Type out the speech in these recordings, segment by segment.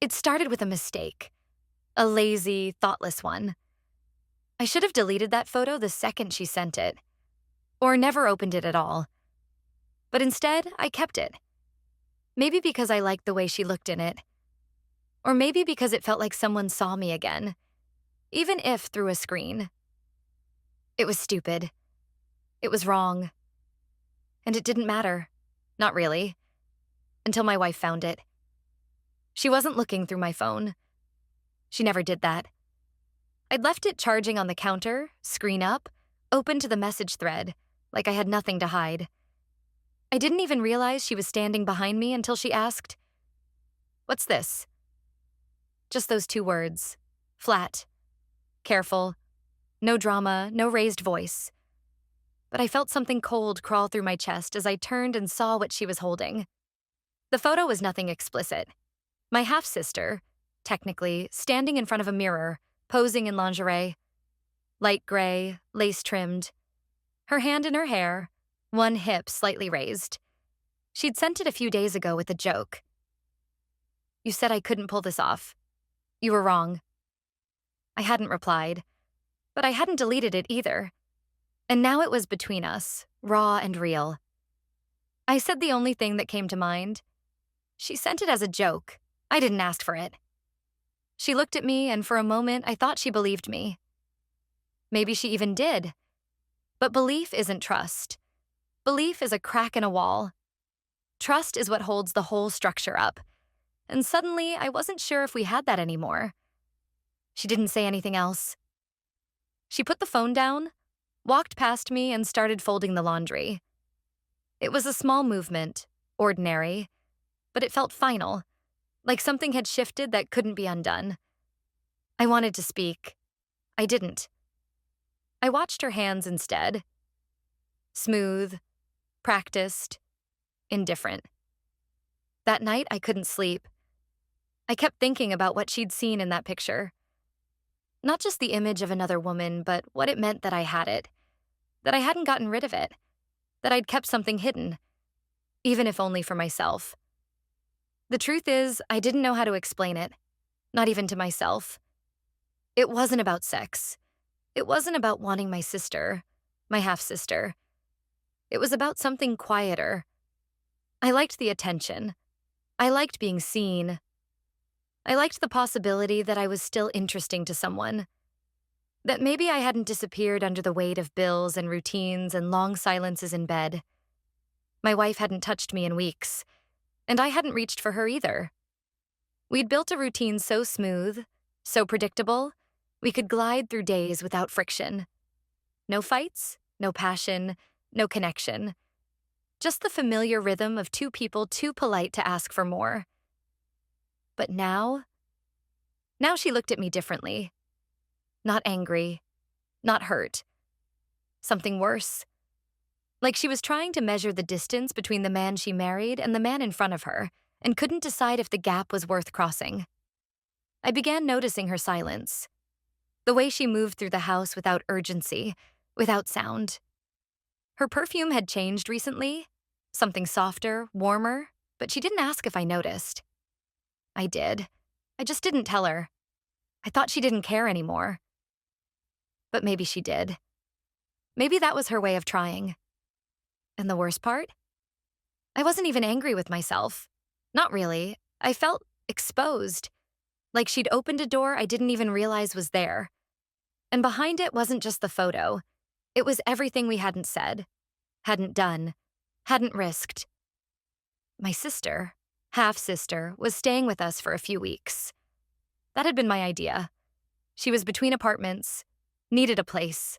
It started with a mistake, a lazy, thoughtless one. I should have deleted that photo the second she sent it, or never opened it at all. But instead, I kept it. Maybe because I liked the way she looked in it, or maybe because it felt like someone saw me again, even if through a screen. It was stupid. It was wrong. And it didn't matter. Not really. Until my wife found it. She wasn't looking through my phone. She never did that. I'd left it charging on the counter, screen up, open to the message thread, like I had nothing to hide. I didn't even realize she was standing behind me until she asked, "What's this?" Just those two words. Flat. Careful. No drama, no raised voice. But I felt something cold crawl through my chest as I turned and saw what she was holding. The photo was nothing explicit. My half-sister, technically, standing in front of a mirror, posing in lingerie. Light gray, lace-trimmed. Her hand in her hair, one hip slightly raised. She'd sent it a few days ago with a joke. "You said I couldn't pull this off. You were wrong." I hadn't replied, but I hadn't deleted it either. And now it was between us, raw and real. I said the only thing that came to mind. "She sent it as a joke. I didn't ask for it." She looked at me, and for a moment, I thought she believed me. Maybe she even did. But belief isn't trust. Belief is a crack in a wall. Trust is what holds the whole structure up. And suddenly, I wasn't sure if we had that anymore. She didn't say anything else. She put the phone down, walked past me, and started folding the laundry. It was a small movement, ordinary, but it felt final, like something had shifted that couldn't be undone. I wanted to speak. I didn't. I watched her hands instead. Smooth, practiced, indifferent. That night, I couldn't sleep. I kept thinking about what she'd seen in that picture. Not just the image of another woman, but what it meant that I had it, that I hadn't gotten rid of it, that I'd kept something hidden, even if only for myself. The truth is, I didn't know how to explain it, not even to myself. It wasn't about sex. It wasn't about wanting my sister, my half-sister. It was about something quieter. I liked the attention. I liked being seen. I liked the possibility that I was still interesting to someone. That maybe I hadn't disappeared under the weight of bills and routines and long silences in bed. My wife hadn't touched me in weeks, and I hadn't reached for her either. We'd built a routine so smooth, so predictable, we could glide through days without friction. No fights, no passion, no connection. Just the familiar rhythm of two people too polite to ask for more. But now she looked at me differently. Not angry, not hurt. Something worse. Like she was trying to measure the distance between the man she married and the man in front of her, and couldn't decide if the gap was worth crossing. I began noticing her silence. The way she moved through the house without urgency, without sound. Her perfume had changed recently, something softer, warmer, but she didn't ask if I noticed. I did. I just didn't tell her. I thought she didn't care anymore. But maybe she did. Maybe that was her way of trying. And the worst part? I wasn't even angry with myself. Not really. I felt exposed. Like she'd opened a door I didn't even realize was there. And behind it wasn't just the photo. It was everything we hadn't said, hadn't done, hadn't risked. My sister, half-sister, was staying with us for a few weeks. That had been my idea. She was between apartments, needed a place.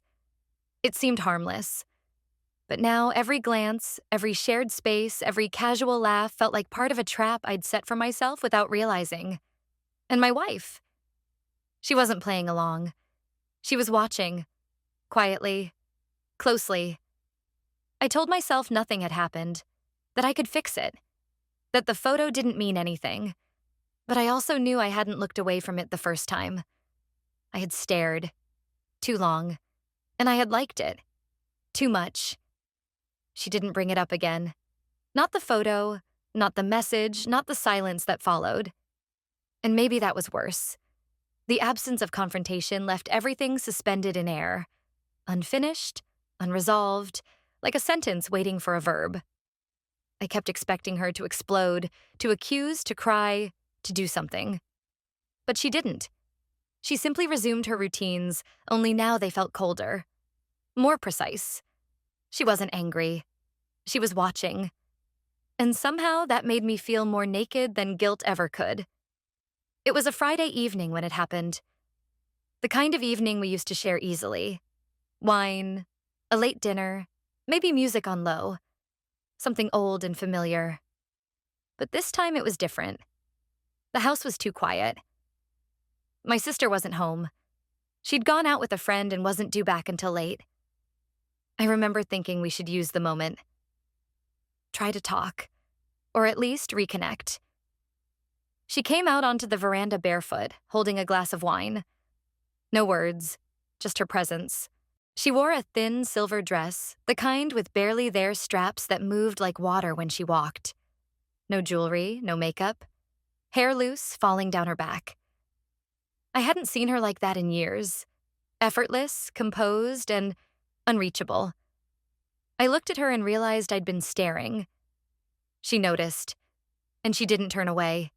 It seemed harmless. But now every glance, every shared space, every casual laugh felt like part of a trap I'd set for myself without realizing. And my wife. She wasn't playing along. She was watching. Quietly. Closely. I told myself nothing had happened. That I could fix it. That the photo didn't mean anything. But I also knew I hadn't looked away from it the first time. I had stared. Too long. And I had liked it. Too much. She didn't bring it up again. Not the photo, not the message, not the silence that followed. And maybe that was worse. The absence of confrontation left everything suspended in air, unfinished, unresolved, like a sentence waiting for a verb. I kept expecting her to explode, to accuse, to cry, to do something. But she didn't. She simply resumed her routines, only now they felt colder, more precise. She wasn't angry. She was watching. And somehow that made me feel more naked than guilt ever could. It was a Friday evening when it happened. The kind of evening we used to share easily. Wine, a late dinner, maybe music on low. Something old and familiar. But this time it was different. The house was too quiet. My sister wasn't home. She'd gone out with a friend and wasn't due back until late. I remember thinking we should use the moment. Try to talk, or at least reconnect. She came out onto the veranda barefoot, holding a glass of wine. No words, just her presence. She wore a thin silver dress, the kind with barely there straps that moved like water when she walked. No jewelry, no makeup. Hair loose, falling down her back. I hadn't seen her like that in years. Effortless, composed, and unreachable. I looked at her and realized I'd been staring. She noticed, and she didn't turn away.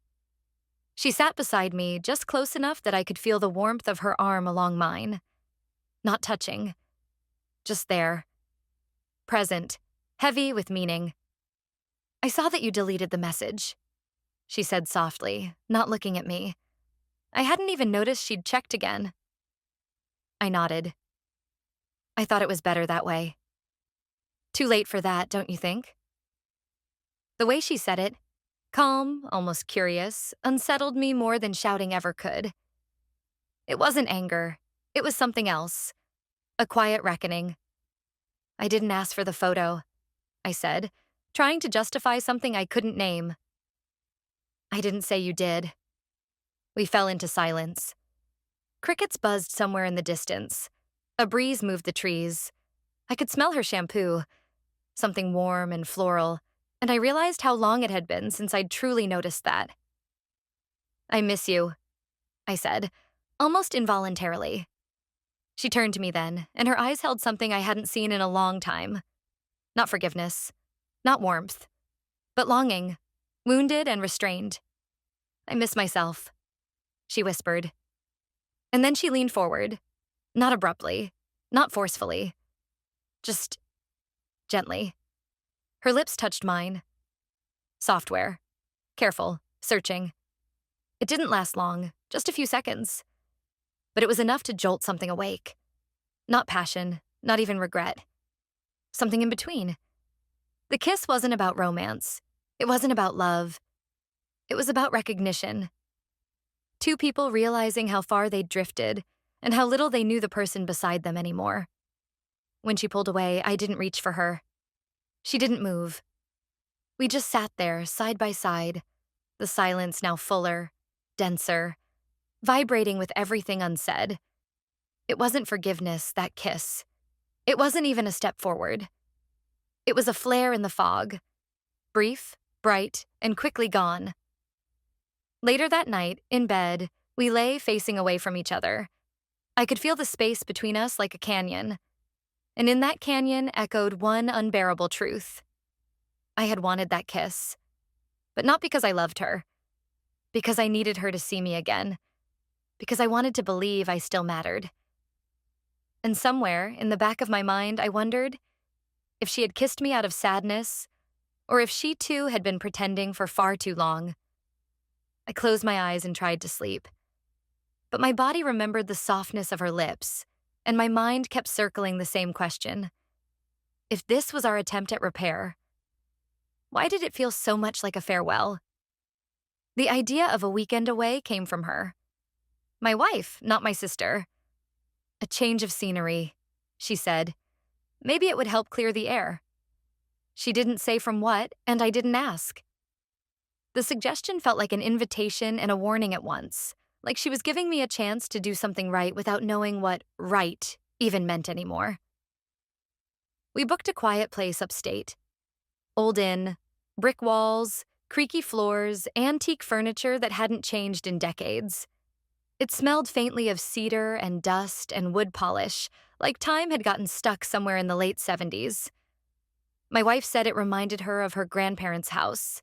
She sat beside me, just close enough that I could feel the warmth of her arm along mine. Not touching. Just there. Present. Heavy with meaning. "I saw that you deleted the message," she said softly, not looking at me. I hadn't even noticed she'd checked again. I nodded. I thought it was better that way. Too late for that, don't you think? The way she said it, calm, almost curious, unsettled me more than shouting ever could. It wasn't anger. It was something else. A quiet reckoning. "I didn't ask for the photo," I said, trying to justify something I couldn't name. "I didn't say you did." We fell into silence. Crickets buzzed somewhere in the distance. A breeze moved the trees. I could smell her shampoo, something warm and floral, and I realized how long it had been since I'd truly noticed that. "I miss you," I said, almost involuntarily. She turned to me then, and her eyes held something I hadn't seen in a long time. Not forgiveness, not warmth, but longing, wounded and restrained. "I miss myself," she whispered. And then she leaned forward, not abruptly, not forcefully, just gently. Her lips touched mine. Software. Careful, searching. It didn't last long, just a few seconds. But it was enough to jolt something awake. Not passion, not even regret. Something in between. The kiss wasn't about romance. It wasn't about love. It was about recognition. Two people realizing how far they'd drifted and how little they knew the person beside them anymore. When she pulled away, I didn't reach for her. She didn't move. We just sat there, side by side, the silence now fuller, denser, vibrating with everything unsaid. It wasn't forgiveness, that kiss. It wasn't even a step forward. It was a flare in the fog, brief, bright, and quickly gone. Later that night, in bed, we lay facing away from each other. I could feel the space between us like a canyon. And in that canyon echoed one unbearable truth. I had wanted that kiss. But not because I loved her. Because I needed her to see me again. Because I wanted to believe I still mattered. And somewhere, in the back of my mind, I wondered if she had kissed me out of sadness, or if she too had been pretending for far too long. I closed my eyes and tried to sleep. But my body remembered the softness of her lips, and my mind kept circling the same question. If this was our attempt at repair, why did it feel so much like a farewell? The idea of a weekend away came from her. My wife, not my sister. "A change of scenery," she said. "Maybe it would help clear the air." She didn't say from what, and I didn't ask. The suggestion felt like an invitation and a warning at once, like she was giving me a chance to do something right without knowing what right even meant anymore. We booked a quiet place upstate. Old inn, brick walls, Creaky floors, antique furniture that hadn't changed in decades. It smelled faintly of cedar and dust and wood polish, like time had gotten stuck somewhere in the late 70s. My wife said it reminded her of her grandparents' house.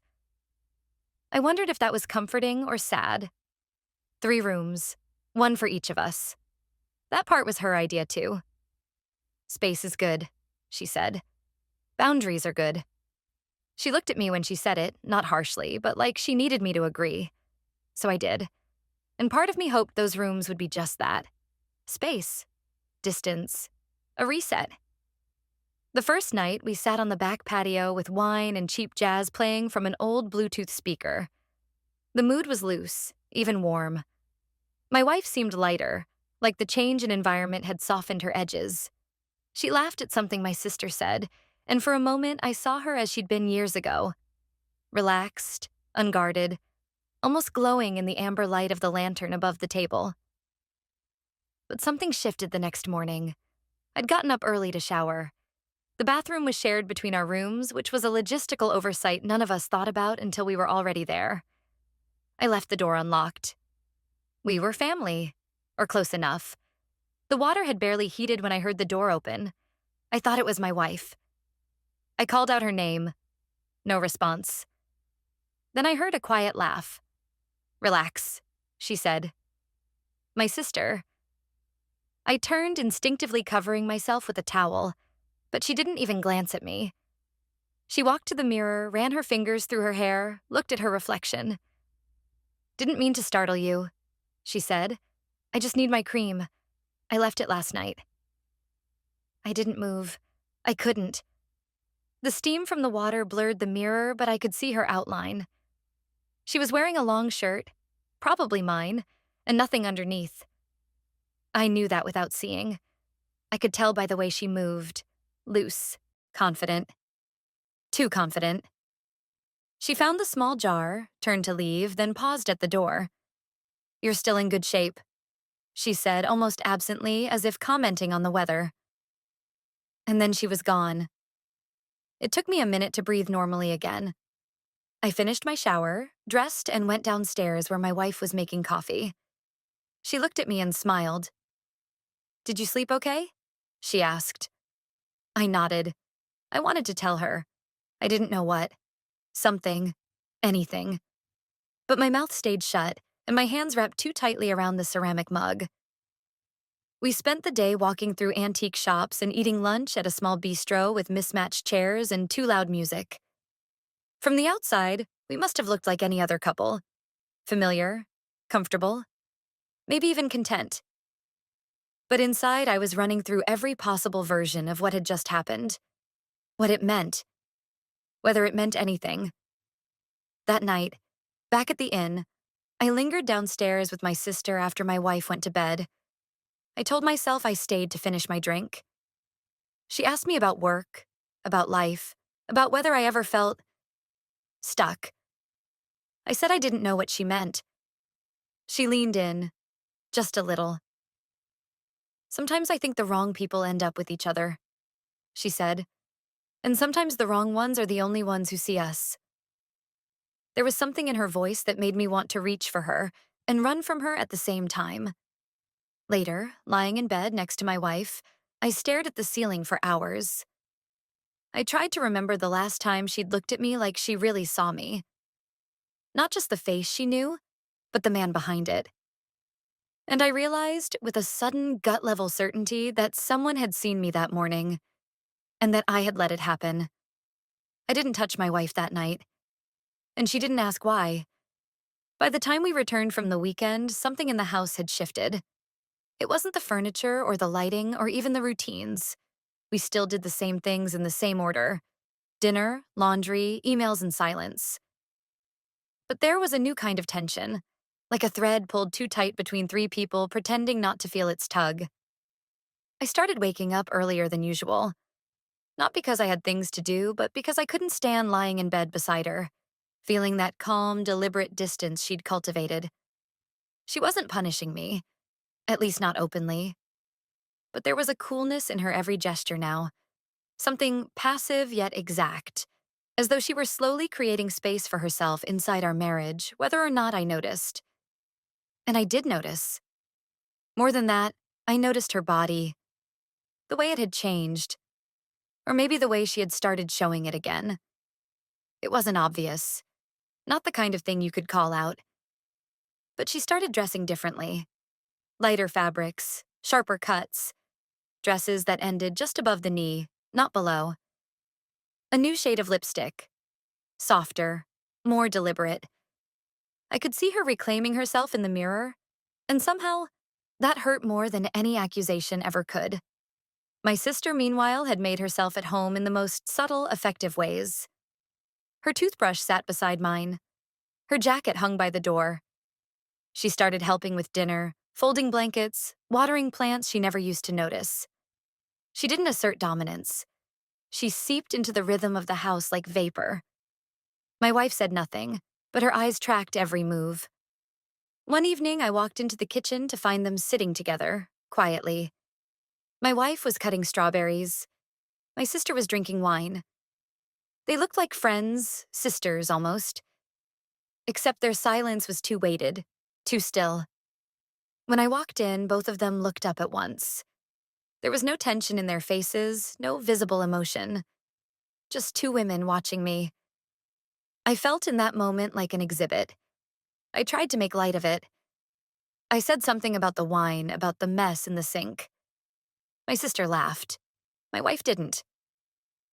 I wondered if that was comforting or sad. 3 rooms, one for each of us. That part was her idea too. Space is good, she said. Boundaries are good. She looked at me when she said it, not harshly, but like she needed me to agree. So I did. And part of me hoped those rooms would be just that. Space. Distance. A reset. The first night, we sat on the back patio with wine and cheap jazz playing from an old Bluetooth speaker. The mood was loose, even warm. My wife seemed lighter, like the change in environment had softened her edges. She laughed at something my sister said, and for a moment I saw her as she'd been years ago. Relaxed, unguarded, almost glowing in the amber light of the lantern above the table. But something shifted the next morning. I'd gotten up early to shower. The bathroom was shared between our rooms, which was a logistical oversight none of us thought about until we were already there. I left the door unlocked. We were family, or close enough. The water had barely heated when I heard the door open. I thought it was my wife. I called out her name. No response. Then I heard a quiet laugh. "Relax," she said. My sister. I turned, instinctively covering myself with a towel, but she didn't even glance at me. She walked to the mirror, ran her fingers through her hair, looked at her reflection. "Didn't mean to startle you," she said. "I just need my cream. I left it last night." I didn't move. I couldn't. The steam from the water blurred the mirror, but I could see her outline. She was wearing a long shirt, probably mine, and nothing underneath. I knew that without seeing. I could tell by the way she moved. Loose, confident. Too confident. She found the small jar, turned to leave, then paused at the door. "You're still in good shape," she said, almost absently, as if commenting on the weather. And then she was gone. It took me a minute to breathe normally again. I finished my shower, dressed, and went downstairs where my wife was making coffee. She looked at me and smiled. "Did you sleep okay?" she asked. I nodded. I wanted to tell her. I didn't know what. Something. Anything. But my mouth stayed shut, and my hands wrapped too tightly around the ceramic mug. We spent the day walking through antique shops and eating lunch at a small bistro with mismatched chairs and too loud music. From the outside, we must have looked like any other couple. Familiar, comfortable, maybe even content. But inside, I was running through every possible version of what had just happened. What it meant. Whether it meant anything. That night, back at the inn, I lingered downstairs with my sister after my wife went to bed. I told myself I stayed to finish my drink. She asked me about work, about life, about whether I ever felt stuck. I said I didn't know what she meant. She leaned in, just a little. "Sometimes I think the wrong people end up with each other," she said. "And sometimes the wrong ones are the only ones who see us." There was something in her voice that made me want to reach for her and run from her at the same time. Later, lying in bed next to my wife, I stared at the ceiling for hours. I tried to remember the last time she'd looked at me like she really saw me. Not just the face she knew, but the man behind it. And I realized, with a sudden gut-level certainty, that someone had seen me that morning, and that I had let it happen. I didn't touch my wife that night, and she didn't ask why. By the time we returned from the weekend, something in the house had shifted. It wasn't the furniture or the lighting or even the routines. We still did the same things in the same order: dinner, laundry, emails, and silence. But there was a new kind of tension, like a thread pulled too tight between 3 people pretending not to feel its tug. I started waking up earlier than usual. Not because I had things to do, but because I couldn't stand lying in bed beside her, feeling that calm, deliberate distance she'd cultivated. She wasn't punishing me, at least not openly. But there was a coolness in her every gesture now, something passive yet exact, as though she were slowly creating space for herself inside our marriage, whether or not I noticed. And I did notice. More than that, I noticed her body, the way it had changed, or maybe the way she had started showing it again. It wasn't obvious, not the kind of thing you could call out, but she started dressing differently. Lighter fabrics, sharper cuts, dresses that ended just above the knee, not below. A new shade of lipstick, softer, more deliberate. I could see her reclaiming herself in the mirror, and somehow, that hurt more than any accusation ever could. My sister, meanwhile, had made herself at home in the most subtle, effective ways. Her toothbrush sat beside mine. Her jacket hung by the door. She started helping with dinner, folding blankets, watering plants she never used to notice. She didn't assert dominance. She seeped into the rhythm of the house like vapor. My wife said nothing, but her eyes tracked every move. One evening, I walked into the kitchen to find them sitting together, quietly. My wife was cutting strawberries. My sister was drinking wine. They looked like friends, sisters almost. Except their silence was too weighted, too still. When I walked in, both of them looked up at once. There was no tension in their faces, no visible emotion. Just two women watching me. I felt in that moment like an exhibit. I tried to make light of it. I said something about the wine, about the mess in the sink. My sister laughed. My wife didn't.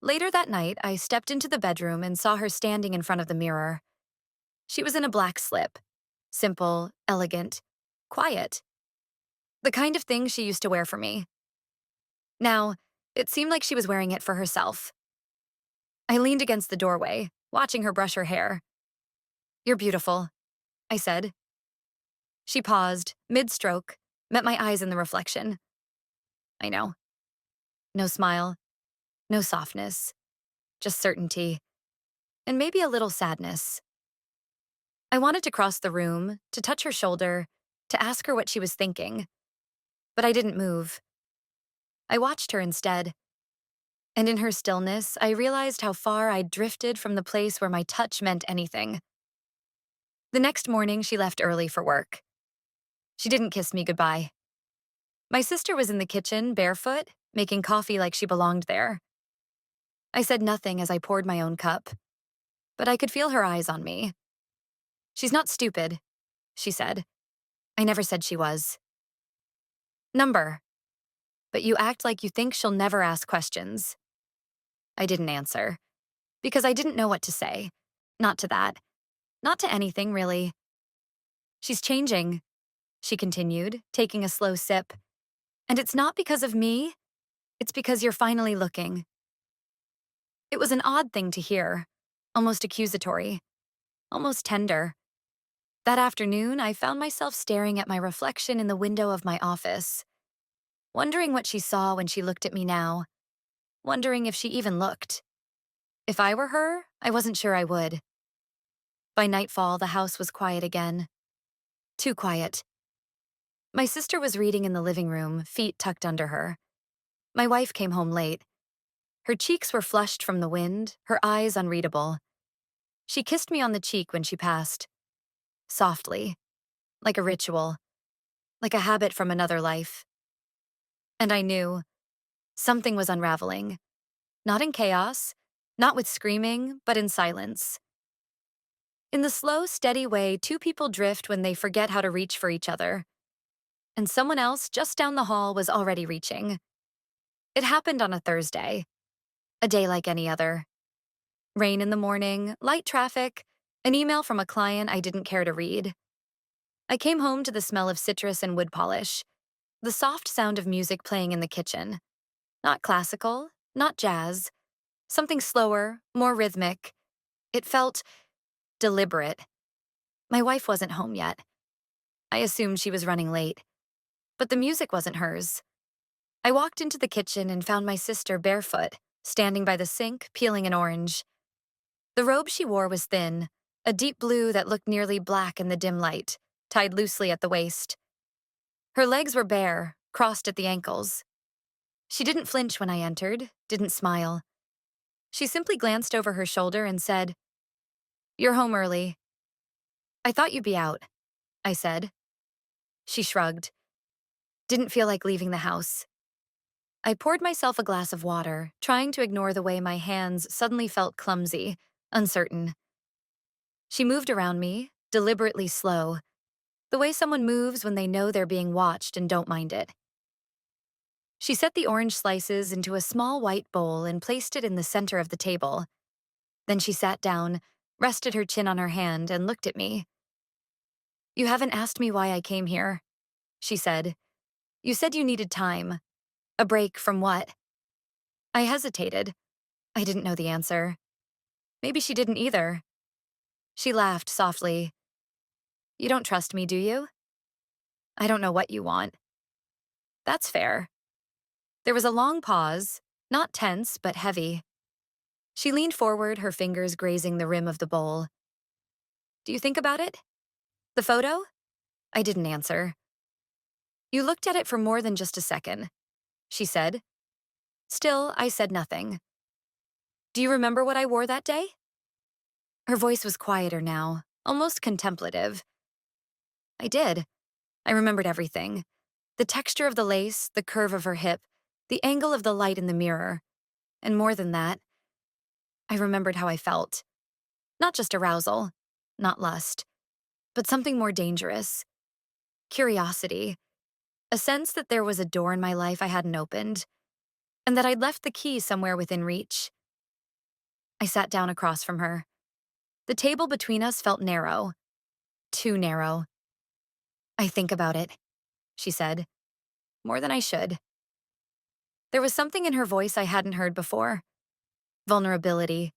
Later that night, I stepped into the bedroom and saw her standing in front of the mirror. She was in a black slip. Simple, elegant, quiet. The kind of thing she used to wear for me. Now, it seemed like she was wearing it for herself. I leaned against the doorway, watching her brush her hair. "You're beautiful," I said. She paused, mid-stroke, met my eyes in the reflection. I know. No smile, no softness, just certainty, and maybe a little sadness. I wanted to cross the room, to touch her shoulder, to ask her what she was thinking. But I didn't move. I watched her instead. And in her stillness, I realized how far I'd drifted from the place where my touch meant anything. The next morning, she left early for work. She didn't kiss me goodbye. My sister was in the kitchen, barefoot, making coffee like she belonged there. I said nothing as I poured my own cup, but I could feel her eyes on me. "She's not stupid," she said. I never said she was. "Number. But you act like you think she'll never ask questions." I didn't answer, because I didn't know what to say. Not to that. Not to anything, really. "She's changing," she continued, taking a slow sip. "And it's not because of me. It's because you're finally looking." It was an odd thing to hear, almost accusatory, almost tender. That afternoon, I found myself staring at my reflection in the window of my office, wondering what she saw when she looked at me now, wondering if she even looked. If I were her, I wasn't sure I would. By nightfall, the house was quiet again. Too quiet. My sister was reading in the living room, feet tucked under her. My wife came home late. Her cheeks were flushed from the wind, her eyes unreadable. She kissed me on the cheek when she passed. Softly, like a ritual, like a habit from another life. And I knew something was unraveling. Not in chaos, not with screaming, but in silence. In the slow, steady way two people drift when they forget how to reach for each other. And someone else just down the hall was already reaching. It happened on a Thursday, a day like any other. Rain in the morning, light traffic, an email from a client I didn't care to read. I came home to the smell of citrus and wood polish, the soft sound of music playing in the kitchen. Not classical, not jazz, something slower, more rhythmic. It felt deliberate. My wife wasn't home yet. I assumed she was running late. But the music wasn't hers. I walked into the kitchen and found my sister barefoot, standing by the sink, peeling an orange. The robe she wore was thin, a deep blue that looked nearly black in the dim light, tied loosely at the waist. Her legs were bare, crossed at the ankles. She didn't flinch when I entered, didn't smile. She simply glanced over her shoulder and said, "You're home early." "I thought you'd be out," I said. She shrugged. "Didn't feel like leaving the house." I poured myself a glass of water, trying to ignore the way my hands suddenly felt clumsy, uncertain. She moved around me, deliberately slow, the way someone moves when they know they're being watched and don't mind it. She set the orange slices into a small white bowl and placed it in the center of the table. Then she sat down, rested her chin on her hand, and looked at me. "You haven't asked me why I came here," she said. "You said you needed time. A break from what?" I hesitated. I didn't know the answer. Maybe she didn't either. She laughed softly. "You don't trust me, do you?" "I don't know what you want." "That's fair." There was a long pause, not tense, but heavy. She leaned forward, her fingers grazing the rim of the bowl. "Do you think about it? The photo?" I didn't answer. "You looked at it for more than just a second," she said. Still, I said nothing. "Do you remember what I wore that day?" Her voice was quieter now, almost contemplative. I did. I remembered everything. The texture of the lace, the curve of her hip, the angle of the light in the mirror. And more than that, I remembered how I felt. Not just arousal, not lust, but something more dangerous. Curiosity. A sense that there was a door in my life I hadn't opened, and that I'd left the key somewhere within reach. I sat down across from her. The table between us felt narrow. Too narrow. "I think about it," she said. "More than I should." There was something in her voice I hadn't heard before. Vulnerability.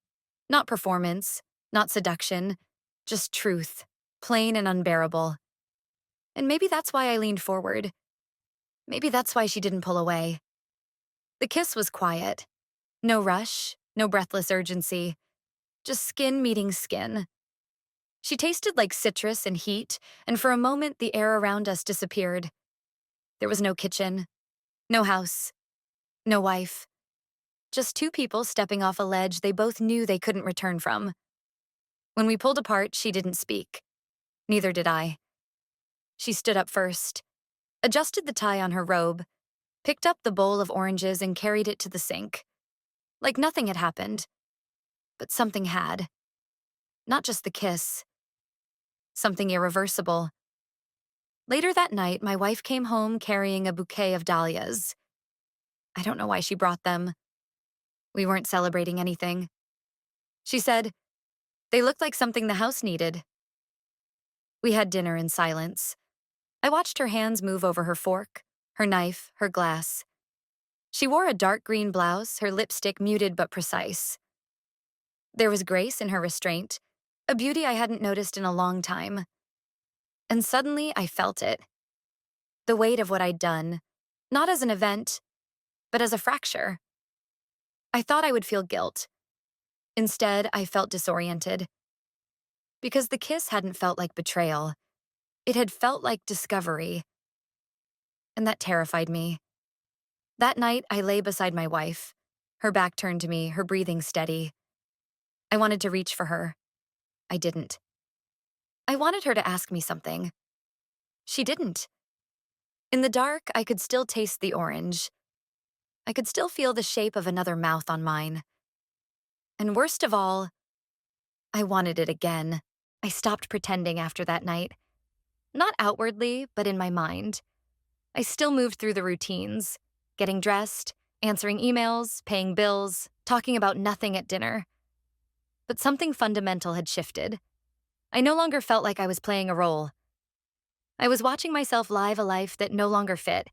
Not performance, not seduction, just truth, plain and unbearable. And maybe that's why I leaned forward. Maybe that's why she didn't pull away. The kiss was quiet. No rush, no breathless urgency. Just skin meeting skin. She tasted like citrus and heat, and for a moment the air around us disappeared. There was no kitchen, no house, no wife. Just two people stepping off a ledge they both knew they couldn't return from. When we pulled apart, she didn't speak. Neither did I. She stood up first, adjusted the tie on her robe, picked up the bowl of oranges and carried it to the sink. Like nothing had happened. But something had. Not just the kiss. Something irreversible. Later that night, my wife came home carrying a bouquet of dahlias. I don't know why she brought them. We weren't celebrating anything. She said, "They looked like something the house needed." We had dinner in silence. I watched her hands move over her fork, her knife, her glass. She wore a dark green blouse, her lipstick muted but precise. There was grace in her restraint, a beauty I hadn't noticed in a long time. And suddenly I felt it. The weight of what I'd done, not as an event, but as a fracture. I thought I would feel guilt. Instead, I felt disoriented. Because the kiss hadn't felt like betrayal. It had felt like discovery. And that terrified me. That night, I lay beside my wife, her back turned to me, her breathing steady. I wanted to reach for her. I didn't. I wanted her to ask me something. She didn't. In the dark, I could still taste the orange. I could still feel the shape of another mouth on mine. And worst of all, I wanted it again. I stopped pretending after that night. Not outwardly, but in my mind. I still moved through the routines, getting dressed, answering emails, paying bills, talking about nothing at dinner. But something fundamental had shifted. I no longer felt like I was playing a role. I was watching myself live a life that no longer fit,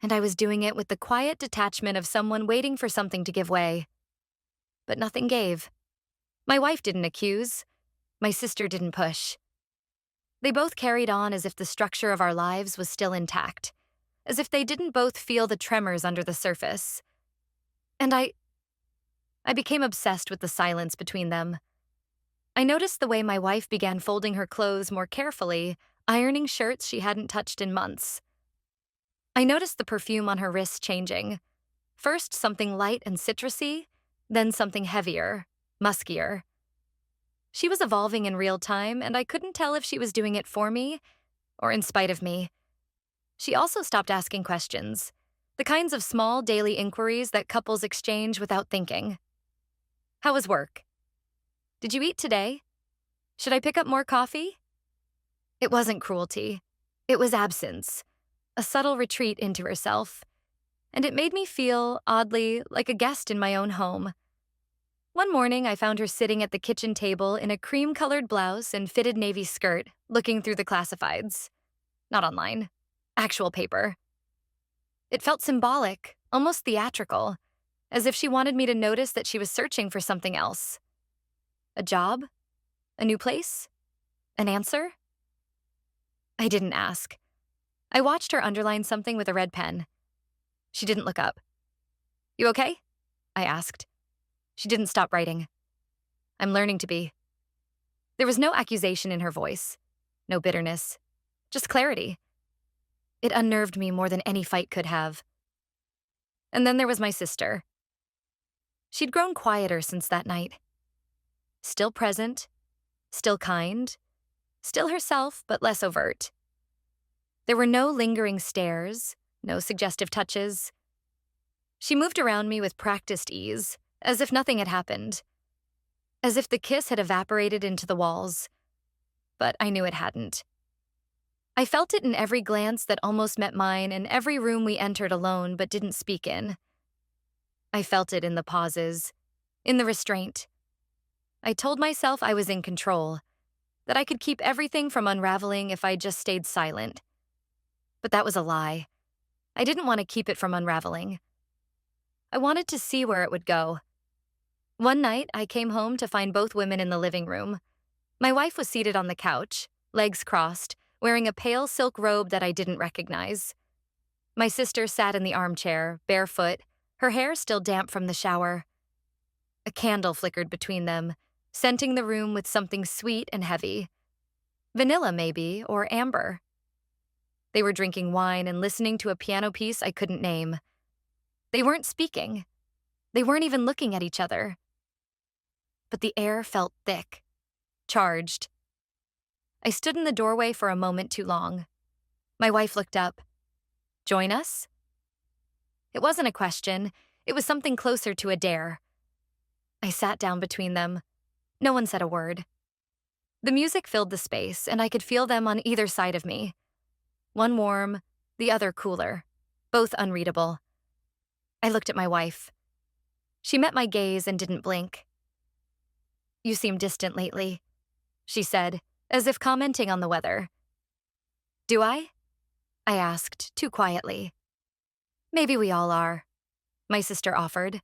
and I was doing it with the quiet detachment of someone waiting for something to give way. But nothing gave. My wife didn't accuse. My sister didn't push. They both carried on as if the structure of our lives was still intact, as if they didn't both feel the tremors under the surface. And I became obsessed with the silence between them. I noticed the way my wife began folding her clothes more carefully, ironing shirts she hadn't touched in months. I noticed the perfume on her wrists changing. First something light and citrusy, then something heavier, muskier. She was evolving in real time, and I couldn't tell if she was doing it for me or in spite of me. She also stopped asking questions, the kinds of small daily inquiries that couples exchange without thinking. How was work? Did you eat today? Should I pick up more coffee? It wasn't cruelty. It was absence, a subtle retreat into herself, and it made me feel, oddly, like a guest in my own home. One morning, I found her sitting at the kitchen table in a cream-colored blouse and fitted navy skirt, looking through the classifieds. Not online. Actual paper. It felt symbolic, almost theatrical, as if she wanted me to notice that she was searching for something else. A job? A new place? An answer? I didn't ask. I watched her underline something with a red pen. She didn't look up. You okay? I asked. She didn't stop writing. I'm learning to be. There was no accusation in her voice, no bitterness, just clarity. It unnerved me more than any fight could have. And then there was my sister. She'd grown quieter since that night. Still present, still kind, still herself, but less overt. There were no lingering stares, no suggestive touches. She moved around me with practiced ease, as if nothing had happened. As if the kiss had evaporated into the walls. But I knew it hadn't. I felt it in every glance that almost met mine and every room we entered alone but didn't speak in. I felt it in the pauses, in the restraint. I told myself I was in control, that I could keep everything from unraveling if I just stayed silent. But that was a lie. I didn't want to keep it from unraveling. I wanted to see where it would go. One night, I came home to find both women in the living room. My wife was seated on the couch, legs crossed, wearing a pale silk robe that I didn't recognize. My sister sat in the armchair, barefoot, her hair still damp from the shower. A candle flickered between them, scenting the room with something sweet and heavy. Vanilla, maybe, or amber. They were drinking wine and listening to a piano piece I couldn't name. They weren't speaking. They weren't even looking at each other. But the air felt thick, charged. I stood in the doorway for a moment too long. My wife looked up. Join us? It wasn't a question. It was something closer to a dare. I sat down between them. No one said a word. The music filled the space, and I could feel them on either side of me. One warm, the other cooler, both unreadable. I looked at my wife. She met my gaze and didn't blink. You seem distant lately, she said, as if commenting on the weather. Do I? I asked, too quietly. Maybe we all are, my sister offered.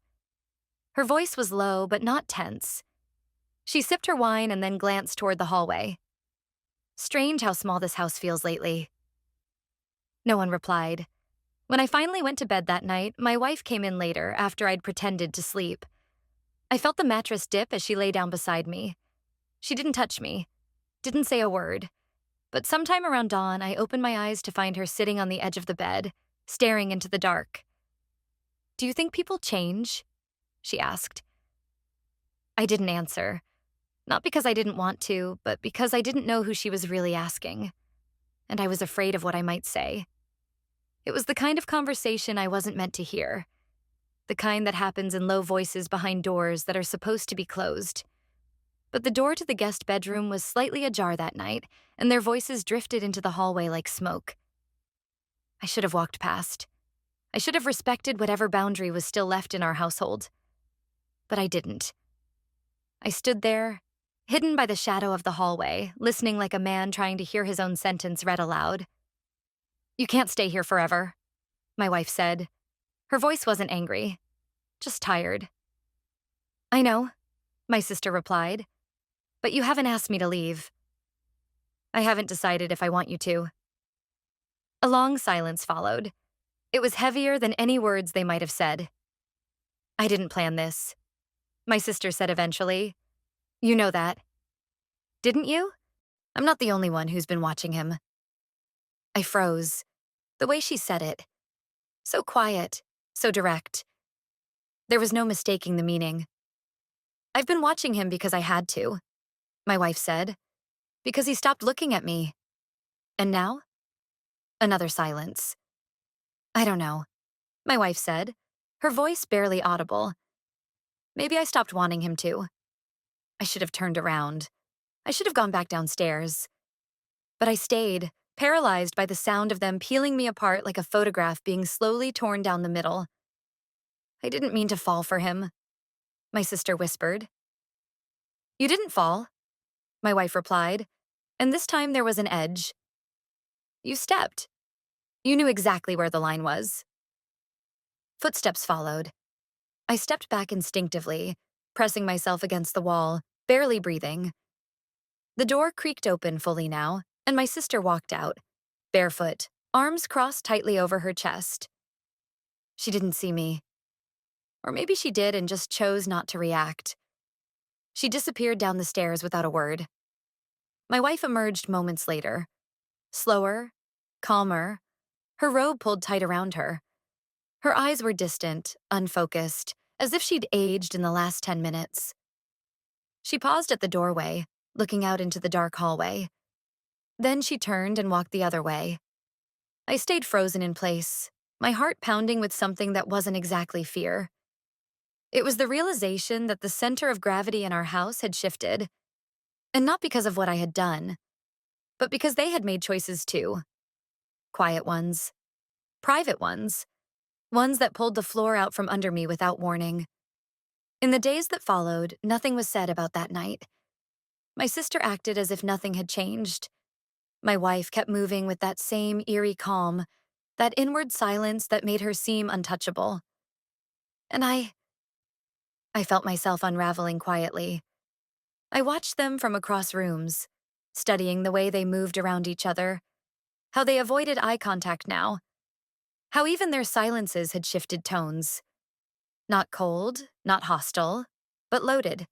Her voice was low, but not tense. She sipped her wine and then glanced toward the hallway. Strange how small this house feels lately. No one replied. When I finally went to bed that night, my wife came in later after I'd pretended to sleep. I felt the mattress dip as she lay down beside me. She didn't touch me, didn't say a word. But sometime around dawn, I opened my eyes to find her sitting on the edge of the bed, staring into the dark. Do you think people change? She asked. I didn't answer. Not because I didn't want to, but because I didn't know who she was really asking. And I was afraid of what I might say. It was the kind of conversation I wasn't meant to hear. The kind that happens in low voices behind doors that are supposed to be closed. But the door to the guest bedroom was slightly ajar that night, and their voices drifted into the hallway like smoke. I should have walked past. I should have respected whatever boundary was still left in our household. But I didn't. I stood there, hidden by the shadow of the hallway, listening like a man trying to hear his own sentence read aloud. You can't stay here forever, my wife said. Her voice wasn't angry, just tired. I know, my sister replied, but you haven't asked me to leave. I haven't decided if I want you to. A long silence followed. It was heavier than any words they might have said. I didn't plan this, my sister said eventually. You know that. Didn't you? I'm not the only one who's been watching him. I froze. The way she said it. So quiet, so direct. There was no mistaking the meaning. I've been watching him because I had to, my wife said, because he stopped looking at me. And now? Another silence. I don't know, my wife said, her voice barely audible. Maybe I stopped wanting him to. I should have turned around. I should have gone back downstairs. But I stayed, paralyzed by the sound of them peeling me apart like a photograph being slowly torn down the middle. I didn't mean to fall for him, my sister whispered. You didn't fall, my wife replied, and this time there was an edge. You stepped. You knew exactly where the line was. Footsteps followed. I stepped back instinctively, pressing myself against the wall, barely breathing. The door creaked open fully now, and my sister walked out, barefoot, arms crossed tightly over her chest. She didn't see me. Or maybe she did and just chose not to react. She disappeared down the stairs without a word. My wife emerged moments later. Slower, calmer, her robe pulled tight around her. Her eyes were distant, unfocused, as if she'd aged in the last 10 minutes. She paused at the doorway, looking out into the dark hallway. Then she turned and walked the other way. I stayed frozen in place, my heart pounding with something that wasn't exactly fear. It was the realization that the center of gravity in our house had shifted. And not because of what I had done, but because they had made choices too. Quiet ones. Private ones. Ones that pulled the floor out from under me without warning. In the days that followed, nothing was said about that night. My sister acted as if nothing had changed. My wife kept moving with that same eerie calm, that inward silence that made her seem untouchable. And I felt myself unraveling quietly. I watched them from across rooms, studying the way they moved around each other, how they avoided eye contact now, how even their silences had shifted tones. Not cold, not hostile, but loaded.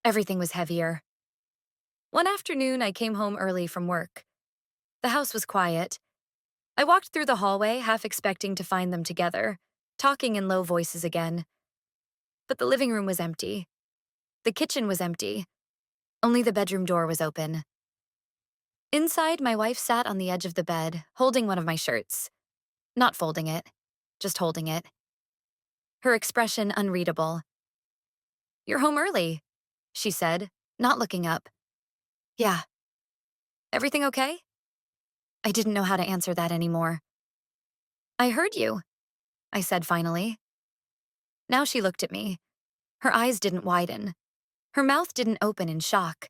Everything was heavier. One afternoon, I came home early from work. The house was quiet. I walked through the hallway, half expecting to find them together, talking in low voices again. But the living room was empty. The kitchen was empty. Only the bedroom door was open. Inside, my wife sat on the edge of the bed, holding one of my shirts. Not folding it, just holding it. Her expression unreadable. You're home early, she said, not looking up. Yeah. Everything okay? I didn't know how to answer that anymore. I heard you, I said finally. Now she looked at me. Her eyes didn't widen. Her mouth didn't open in shock.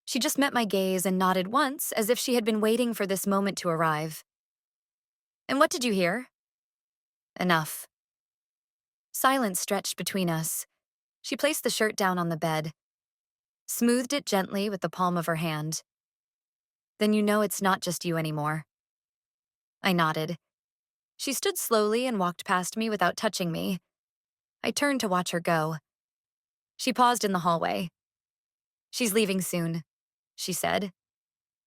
She just met my gaze and nodded once as if she had been waiting for this moment to arrive. And what did you hear? Enough. Silence stretched between us. She placed the shirt down on the bed, smoothed it gently with the palm of her hand. Then you know it's not just you anymore. I nodded. She stood slowly and walked past me without touching me. I turned to watch her go. She paused in the hallway. She's leaving soon, she said.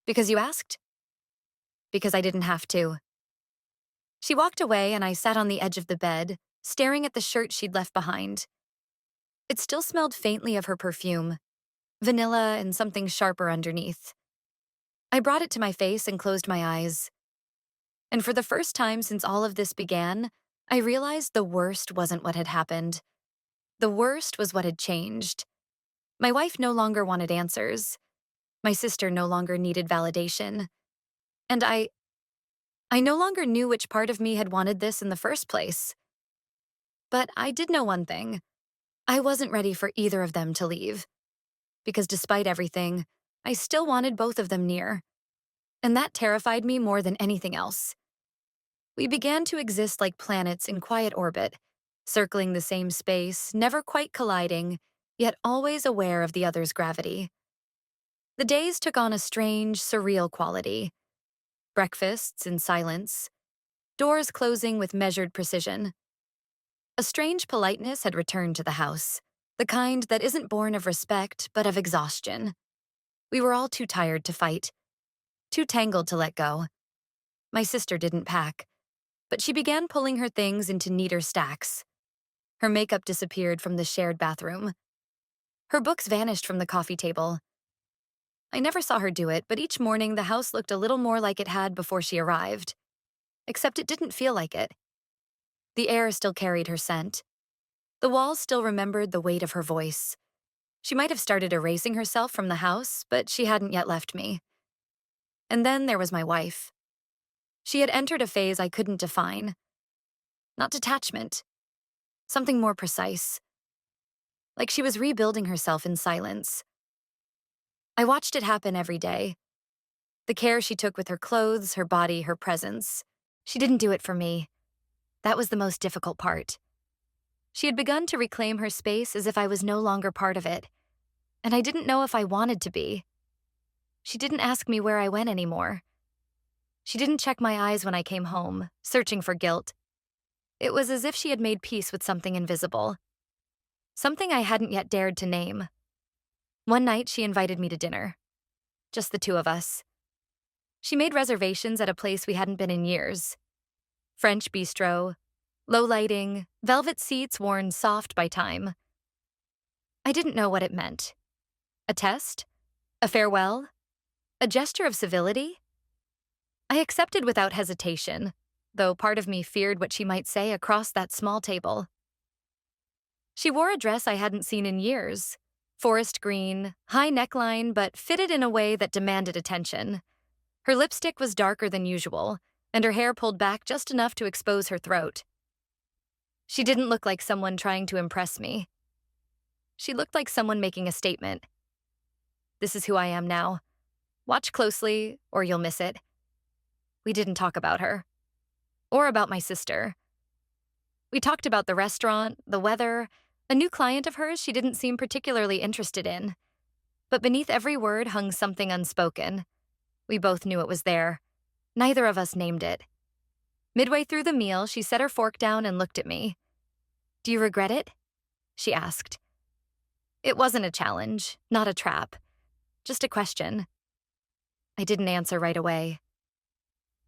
Because you asked? Because I didn't have to. She walked away and I sat on the edge of the bed, staring at the shirt she'd left behind. It still smelled faintly of her perfume, vanilla and something sharper underneath. I brought it to my face and closed my eyes. And for the first time since all of this began, I realized the worst wasn't what had happened. The worst was what had changed. My wife no longer wanted answers. My sister no longer needed validation. And I no longer knew which part of me had wanted this in the first place. But I did know one thing. I wasn't ready for either of them to leave. Because despite everything, I still wanted both of them near. And that terrified me more than anything else. We began to exist like planets in quiet orbit, circling the same space, never quite colliding, yet always aware of the other's gravity. The days took on a strange, surreal quality. Breakfasts in silence, doors closing with measured precision. A strange politeness had returned to the house, the kind that isn't born of respect but of exhaustion. We were all too tired to fight, too tangled to let go. My sister didn't pack, but she began pulling her things into neater stacks. Her makeup disappeared from the shared bathroom. Her books vanished from the coffee table. I never saw her do it, but each morning the house looked a little more like it had before she arrived. Except it didn't feel like it. The air still carried her scent. The walls still remembered the weight of her voice. She might have started erasing herself from the house, but she hadn't yet left me. And then there was my wife. She had entered a phase I couldn't define. Not detachment. Something more precise. Like she was rebuilding herself in silence. I watched it happen every day. The care she took with her clothes, her body, her presence. She didn't do it for me. That was the most difficult part. She had begun to reclaim her space as if I was no longer part of it, and I didn't know if I wanted to be. She didn't ask me where I went anymore. She didn't check my eyes when I came home, searching for guilt. It was as if she had made peace with something invisible. Something I hadn't yet dared to name. One night, she invited me to dinner. Just the two of us. She made reservations at a place we hadn't been in years. French bistro, low lighting, velvet seats worn soft by time. I didn't know what it meant. A test? A farewell? A gesture of civility? I accepted without hesitation, though part of me feared what she might say across that small table. She wore a dress I hadn't seen in years. Forest green, high neckline, but fitted in a way that demanded attention. Her lipstick was darker than usual, and her hair pulled back just enough to expose her throat. She didn't look like someone trying to impress me. She looked like someone making a statement. This is who I am now. Watch closely, or you'll miss it. We didn't talk about her. Or about my sister. We talked about the restaurant, the weather, a new client of hers she didn't seem particularly interested in. But beneath every word hung something unspoken. We both knew it was there. Neither of us named it. Midway through the meal, she set her fork down and looked at me. "Do you regret it?" she asked. It wasn't a challenge, not a trap. Just a question. I didn't answer right away.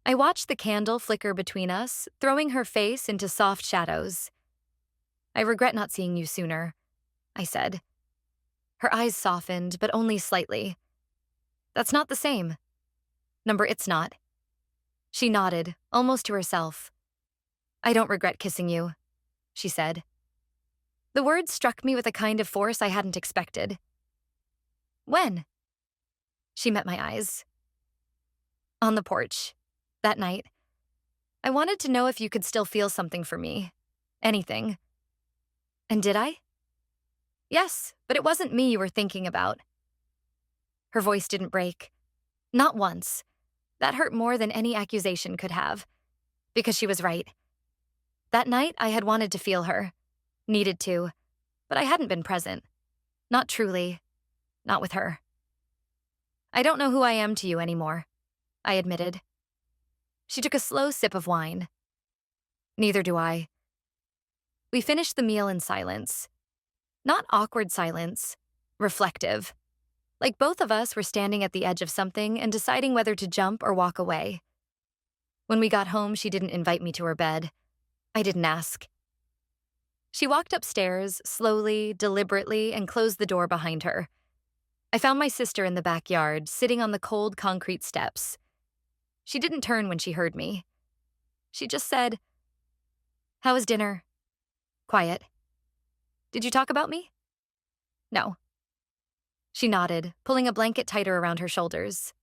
I watched the candle flicker between us, throwing her face into soft shadows. "I regret not seeing you sooner," I said. Her eyes softened, but only slightly. "That's not the same." It's not." She nodded, almost to herself. "I don't regret kissing you," she said. The words struck me with a kind of force I hadn't expected. "When?" She met my eyes. "On the porch. That night. I wanted to know if you could still feel something for me. Anything." "And did I?" "Yes, but it wasn't me you were thinking about." Her voice didn't break. Not once. That hurt more than any accusation could have. Because she was right. That night, I had wanted to feel her. Needed to. But I hadn't been present. Not truly. Not with her. "I don't know who I am to you anymore," I admitted. She took a slow sip of wine. "Neither do I." We finished the meal in silence. Not awkward silence. Reflective. Like both of us were standing at the edge of something and deciding whether to jump or walk away. When we got home, she didn't invite me to her bed. I didn't ask. She walked upstairs, slowly, deliberately, and closed the door behind her. I found my sister in the backyard, sitting on the cold concrete steps. She didn't turn when she heard me. She just said, "How was dinner?" Quiet. "Did you talk about me?" "No." She nodded, pulling a blanket tighter around her shoulders.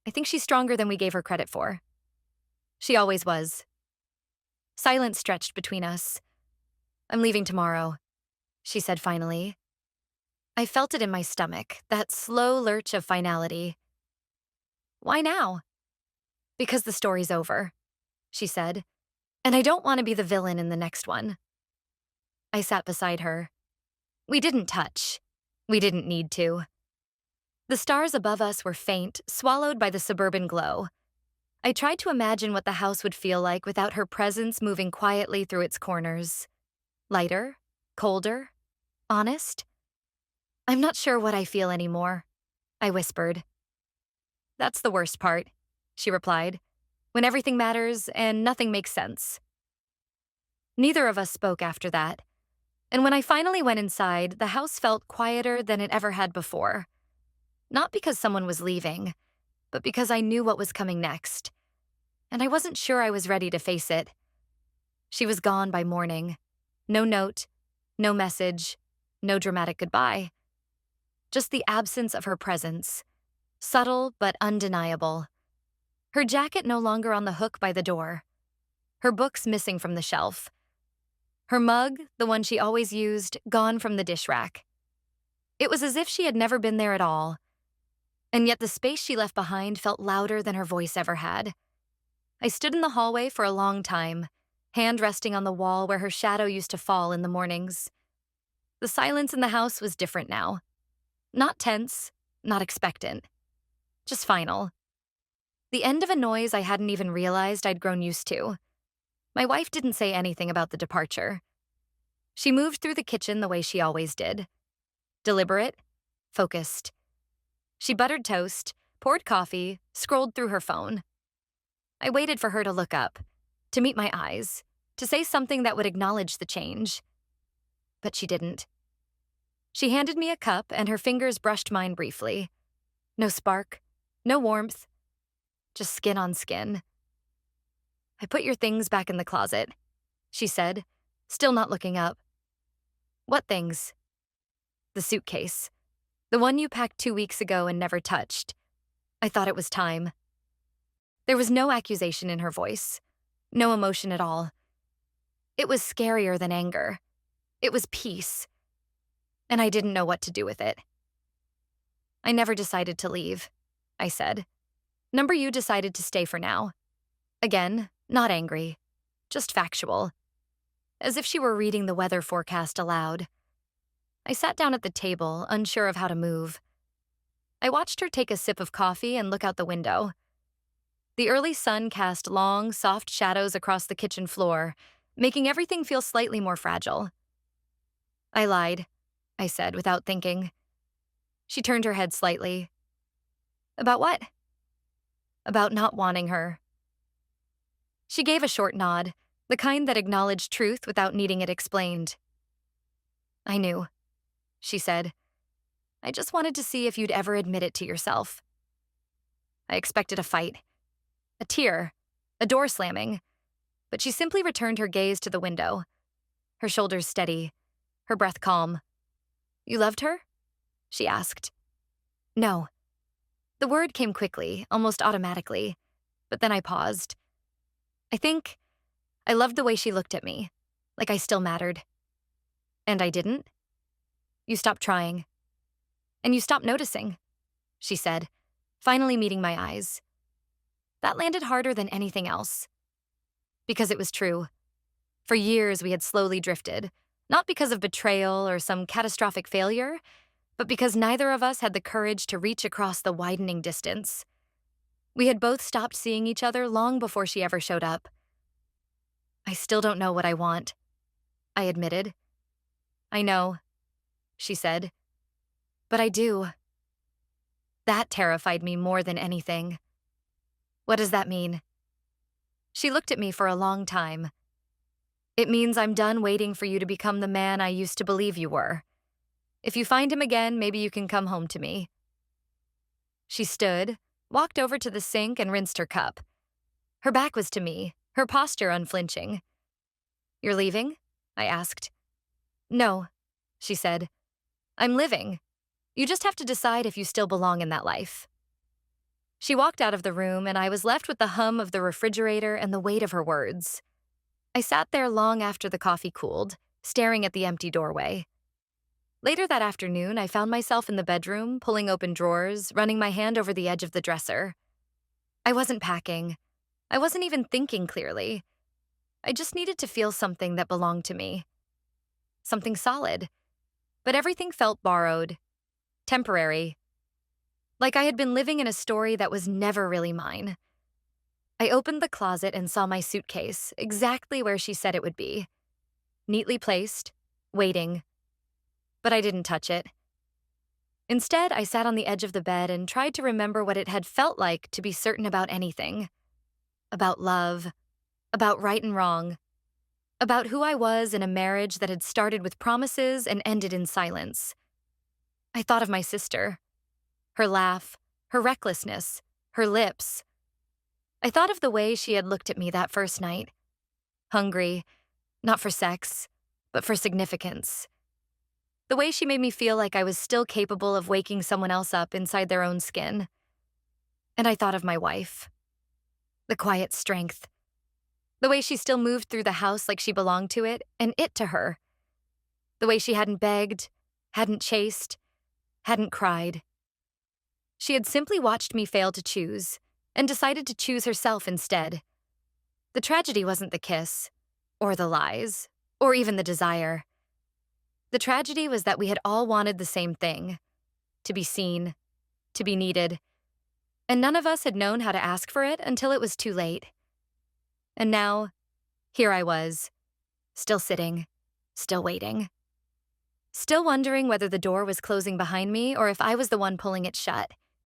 "I think she's stronger than we gave her credit for." She always was. Silence stretched between us. "I'm leaving tomorrow," she said finally. I felt it in my stomach, that slow lurch of finality. "Why now?" "Because the story's over," she said. "And I don't want to be the villain in the next one." I sat beside her. We didn't touch. We didn't need to. The stars above us were faint, swallowed by the suburban glow. I tried to imagine what the house would feel like without her presence moving quietly through its corners. Lighter? Colder? Honest? "I'm not sure what I feel anymore," I whispered. "That's the worst part," she replied, "when everything matters and nothing makes sense." Neither of us spoke after that. And when I finally went inside, the house felt quieter than it ever had before. Not because someone was leaving, but because I knew what was coming next. And I wasn't sure I was ready to face it. She was gone by morning. No note, no message, no dramatic goodbye. Just the absence of her presence, subtle but undeniable. Her jacket no longer on the hook by the door. Her books missing from the shelf. Her mug, the one she always used, gone from the dish rack. It was as if she had never been there at all. And yet the space she left behind felt louder than her voice ever had. I stood in the hallway for a long time, hand resting on the wall where her shadow used to fall in the mornings. The silence in the house was different now. Not tense, not expectant. Just final. The end of a noise I hadn't even realized I'd grown used to. My wife didn't say anything about the departure. She moved through the kitchen the way she always did. Deliberate, focused. She buttered toast, poured coffee, scrolled through her phone. I waited for her to look up, to meet my eyes, to say something that would acknowledge the change. But she didn't. She handed me a cup and her fingers brushed mine briefly. No spark, no warmth, just skin on skin. "I put your things back in the closet," she said, still not looking up. "What things?" "The suitcase. The one you packed 2 weeks ago and never touched. I thought it was time." There was no accusation in her voice, no emotion at all. It was scarier than anger. It was peace. And I didn't know what to do with it. "I never decided to leave," I said. "Number you decided to stay for now." Again, not angry, just factual. As if she were reading the weather forecast aloud. I sat down at the table, unsure of how to move. I watched her take a sip of coffee and look out the window. The early sun cast long, soft shadows across the kitchen floor, making everything feel slightly more fragile. "I lied," I said without thinking. She turned her head slightly. "About what?" "About not wanting her." She gave a short nod, the kind that acknowledged truth without needing it explained. "I knew," she said. "I just wanted to see if you'd ever admit it to yourself." I expected a fight, a tear, a door slamming, but she simply returned her gaze to the window, her shoulders steady, her breath calm. "You loved her?" she asked. "No." The word came quickly, almost automatically, but then I paused. I think I loved the way she looked at me, like I still mattered. "And I didn't?" "You stopped trying. And you stopped noticing," she said, finally meeting my eyes. That landed harder than anything else. Because it was true. For years we had slowly drifted, not because of betrayal or some catastrophic failure, but because neither of us had the courage to reach across the widening distance. We had both stopped seeing each other long before she ever showed up. "I still don't know what I want," I admitted. "I know," she said. "But I do." That terrified me more than anything. "What does that mean?" She looked at me for a long time. "It means I'm done waiting for you to become the man I used to believe you were. If you find him again, maybe you can come home to me." She stood, walked over to the sink and rinsed her cup. Her back was to me, her posture unflinching. "You're leaving?" I asked. "No," she said. "I'm living. You just have to decide if you still belong in that life." She walked out of the room, and I was left with the hum of the refrigerator and the weight of her words. I sat there long after the coffee cooled, staring at the empty doorway. Later that afternoon, I found myself in the bedroom, pulling open drawers, running my hand over the edge of the dresser. I wasn't packing. I wasn't even thinking clearly. I just needed to feel something that belonged to me. Something solid. But everything felt borrowed, temporary. Like I had been living in a story that was never really mine. I opened the closet and saw my suitcase, exactly where she said it would be. Neatly placed, waiting. But I didn't touch it. Instead, I sat on the edge of the bed and tried to remember what it had felt like to be certain about anything. About love. About right and wrong. about who I was in a marriage that had started with promises and ended in silence. I thought of my sister, her laugh, her recklessness, her lips. I thought of the way she had looked at me that first night, hungry, not for sex, but for significance. The way she made me feel like I was still capable of waking someone else up inside their own skin. And I thought of my wife, the quiet strength, the way she still moved through the house like she belonged to it and it to her. The way she hadn't begged, hadn't chased, hadn't cried. She had simply watched me fail to choose and decided to choose herself instead. The tragedy wasn't the kiss, or the lies, or even the desire. The tragedy was that we had all wanted the same thing: to be seen, to be needed, and none of us had known how to ask for it until it was too late. And now, here I was, still sitting, still waiting, still wondering whether the door was closing behind me or if I was the one pulling it shut.